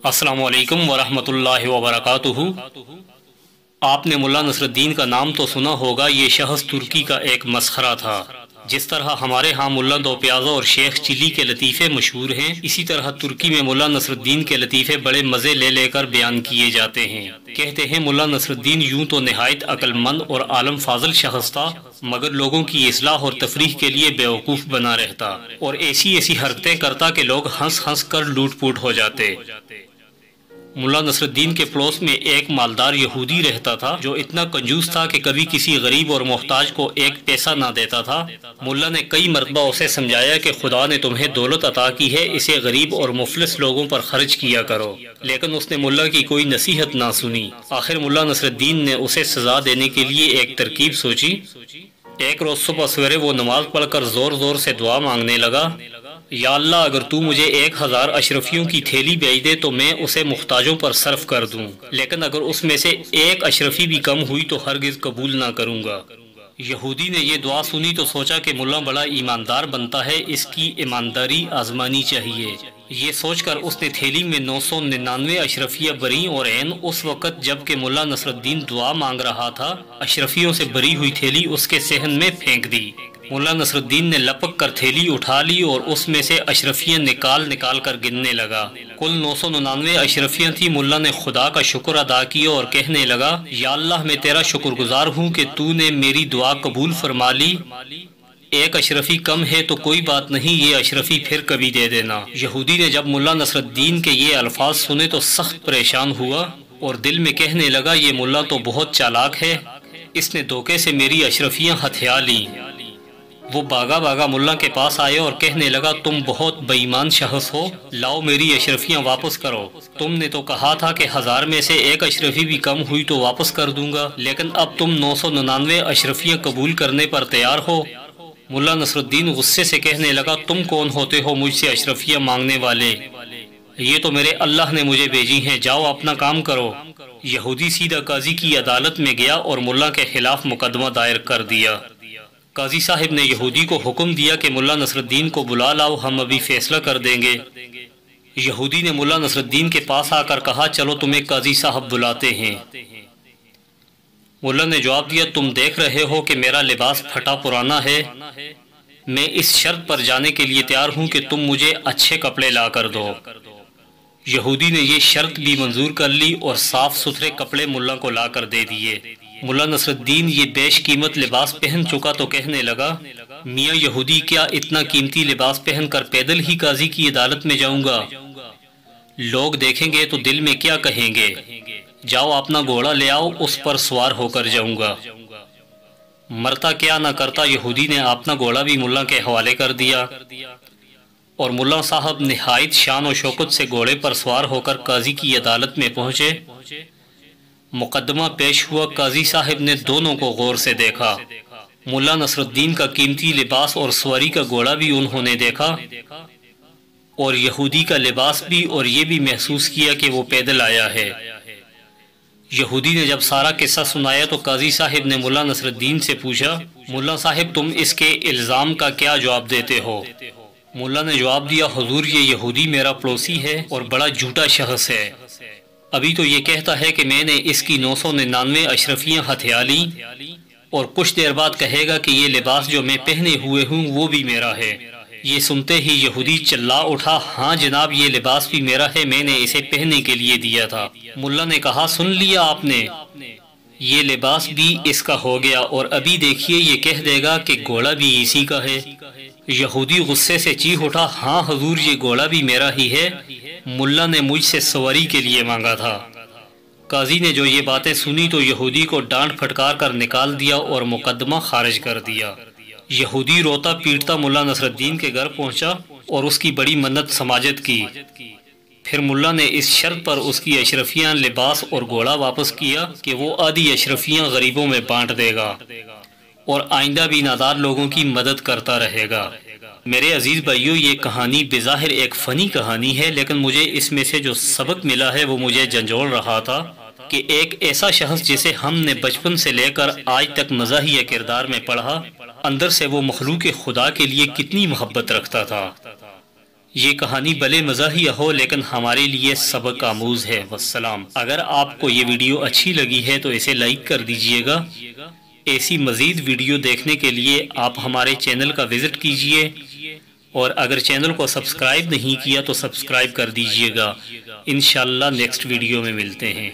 السلام علیکم ورحمۃ اللہ وبرکاتہ۔ آپ نے ملا نصر الدین کا نام تو سنا ہوگا۔ یہ شخص ترکی کا ایک مسخرہ تھا۔ جس طرح ہمارے ہاں ملا دو پیازا اور شیخ چلی کے لطیفے مشہور ہیں، اسی طرح ترکی میں ملا نصر الدین کے لطیفے بڑے مزے لے لے کر بیان کیے جاتے ہیں۔ کہتے ہیں ملا نصر الدین یوں تو نہایت عقل مند اور عالم فاضل شخص تھا، مگر لوگوں کی اصلاح اور تفریح کے لیے بیوقوف بنا رہتا اور ایسی حرکتیں کرتا کہ لوگ ہنس ہنس کر لوٹ پوٹ ہو جاتے۔ ملا نصر الدین کے پڑوس میں ایک مالدار یہودی رہتا تھا جو اتنا کنجوس تھا کہ کبھی کسی غریب اور محتاج کو ایک پیسہ نہ دیتا تھا۔ ملا نے کئی مرتبہ اسے سمجھایا کہ خدا نے تمہیں دولت عطا کی ہے، اسے غریب اور مفلس لوگوں پر خرچ کیا کرو، لیکن اس نے ملا کی کوئی نصیحت نہ سنی۔ آخر ملا نصر الدین نے اسے سزا دینے کے لیے ایک ترکیب سوچی۔ ایک روز صبح سویرے وہ نماز پڑھ کر زور زور سے دعا مانگنے لگا، یا اللہ اگر تو مجھے 1000 اشرفیوں کی تھیلی بھیج دے تو میں اسے محتاجوں پر صرف کر دوں، لیکن اگر اس میں سے ایک اشرفی بھی کم ہوئی تو ہرگز قبول نہ کروں گا۔ یہودی نے یہ دعا سنی تو سوچا کہ ملا بڑا ایماندار بنتا ہے، اس کی ایمانداری آزمانی چاہیے۔ یہ سوچ کر اس نے تھیلی میں 999 اشرفیاں بھریں اور عین اس وقت جب کہ ملا نصر الدین دعا مانگ رہا تھا، اشرفیوں سے بھری ہوئی تھیلی اس کے صحن میں پھینک دی۔ ملا نصر الدین نے لپک کر تھیلی اٹھا لی اور اس میں سے اشرفیاں نکال کر گننے لگا۔ کل 999 اشرفیاں تھی۔ ملا نے خدا کا شکر ادا کیا اور کہنے لگا، یا اللہ میں تیرا شکر گزار ہوں کہ تو نے میری دعا قبول فرما لی۔ ایک اشرفی کم ہے تو کوئی بات نہیں، یہ اشرفی پھر کبھی دے دینا۔ یہودی نے جب ملا نصر الدین کے یہ الفاظ سنے تو سخت پریشان ہوا اور دل میں کہنے لگا، یہ ملا تو بہت چالاک ہے، اس نے دھوکے سے میری اشرفیاں ہتھیا لیں۔ وہ بھاگا ملا کے پاس آئے اور کہنے لگا، تم بہت بے ایمان شخص ہو، لاؤ میری اشرفیاں واپس کرو۔ تم نے تو کہا تھا کہ 1000 میں سے ایک اشرفی بھی کم ہوئی تو واپس کر دوں گا، لیکن اب تم 999 اشرفیاں قبول کرنے پر تیار ہو۔ ملا نصر الدین غصے سے کہنے لگا، تم کون ہوتے ہو مجھ سے اشرفیاں مانگنے والے؟ یہ تو میرے اللہ نے مجھے بھیجی ہیں، جاؤ اپنا کام کرو۔ یہودی سیدھا قاضی کی عدالت میں گیا اور ملا کے خلاف مقدمہ دائر کر دیا۔ قاضی صاحب نے یہودی کو حکم دیا کہ ملا نصر الدین کو بلا لاؤ، ہم ابھی فیصلہ کر دیں گے۔ یہودی نے ملا نصر الدین کے پاس آ کر کہا، چلو تمہیں قاضی صاحب بلاتے ہیں۔ ملا نے جواب دیا، تم دیکھ رہے ہو کہ میرا لباس پھٹا پرانا ہے، میں اس شرط پر جانے کے لیے تیار ہوں کہ تم مجھے اچھے کپڑے لا کر دو۔ یہودی نے یہ شرط بھی منظور کر لی اور صاف ستھرے کپڑے ملا کو لا کر دے دیے۔ ملا نصر الدین یہ بیش قیمت لباس پہن چکا تو کہنے لگا، میاں یہودی کیا اتنا قیمتی لباس پہن کر پیدل ہی قاضی کی عدالت میں جاؤں گا؟ لوگ دیکھیں گے تو دل میں کیا کہیں گے؟ جاؤ اپنا گھوڑا لے آؤ، اس پر سوار ہو کر جاؤں گا۔ مرتا کیا نہ کرتا، یہودی نے اپنا گھوڑا بھی ملا کے حوالے کر دیا اور ملا صاحب نہایت شان و شوکت سے گھوڑے پر سوار ہو کر قاضی کی عدالت میں پہنچے۔ مقدمہ پیش ہوا۔ قاضی صاحب نے دونوں کو غور سے دیکھا۔ ملا نصر الدین کا قیمتی لباس اور سواری کا گھوڑا بھی انہوں نے دیکھا اور یہودی کا لباس بھی، اور یہ بھی محسوس کیا کہ وہ پیدل آیا ہے۔ یہودی نے جب سارا قصہ سنایا تو قاضی صاحب نے ملا نصر الدین سے پوچھا، ملا صاحب تم اس کے الزام کا کیا جواب دیتے ہو؟ ملا نے جواب دیا، حضور یہ یہودی میرا پڑوسی ہے اور بڑا جھوٹا شخص ہے۔ ابھی تو یہ کہتا ہے کہ میں نے اس کی 999 اشرفیاں ہتھیا لیں اور کچھ دیر بعد کہے گا کہ یہ لباس جو میں پہنے ہوئے ہوں وہ بھی میرا ہے۔ یہ سنتے ہی یہودی چلا اٹھا، ہاں جناب یہ لباس بھی میرا ہے، میں نے اسے پہننے کے لیے دیا تھا۔ ملا نے کہا، سن لیا آپ نے، یہ لباس بھی اس کا ہو گیا اور ابھی دیکھیے یہ کہہ دے گا کہ گھوڑا بھی اسی کا ہے۔ یہودی غصے سے چیخ اٹھا، ہاں حضور یہ گھوڑا بھی میرا ہی ہے، ملا نے مجھ سے سواری کے لیے مانگا تھا۔ قاضی نے جو یہ باتیں سنی تو یہودی کو ڈانٹ پھٹکار کر نکال دیا اور مقدمہ خارج کر دیا۔ یہودی روتا پیٹتا ملا نصر الدین کے گھر پہنچا اور اس کی بڑی منت سماجت کی۔ پھر ملا نے اس شرط پر اس کی اشرفیاں، لباس اور گھوڑا واپس کیا کہ وہ آدھی اشرفیاں غریبوں میں بانٹ دے گا اور آئندہ بھی نادار لوگوں کی مدد کرتا رہے گا۔ میرے عزیز بھائیو، یہ کہانی بظاہر ایک فنی کہانی ہے، لیکن مجھے اس میں سے جو سبق ملا ہے وہ مجھے جھنجھوڑ رہا تھا کہ ایک ایسا شخص جسے ہم نے بچپن سے لے کر آج تک مزاحیہ کردار میں پڑھا، اندر سے وہ مخلوق خدا کے لیے کتنی محبت رکھتا تھا۔ یہ کہانی بلے مزاحیہ ہو لیکن ہمارے لیے سبق آموز ہے۔ والسلام۔ اگر آپ کو یہ ویڈیو اچھی لگی ہے تو اسے لائک کر دیجئے گا۔ ایسی مزید ویڈیو دیکھنے کے لیے آپ ہمارے چینل کا وزٹ کیجئے، اور اگر چینل کو سبسکرائب نہیں کیا تو سبسکرائب کر دیجئے گا۔ انشاءاللہ نیکسٹ ویڈیو میں ملتے ہیں۔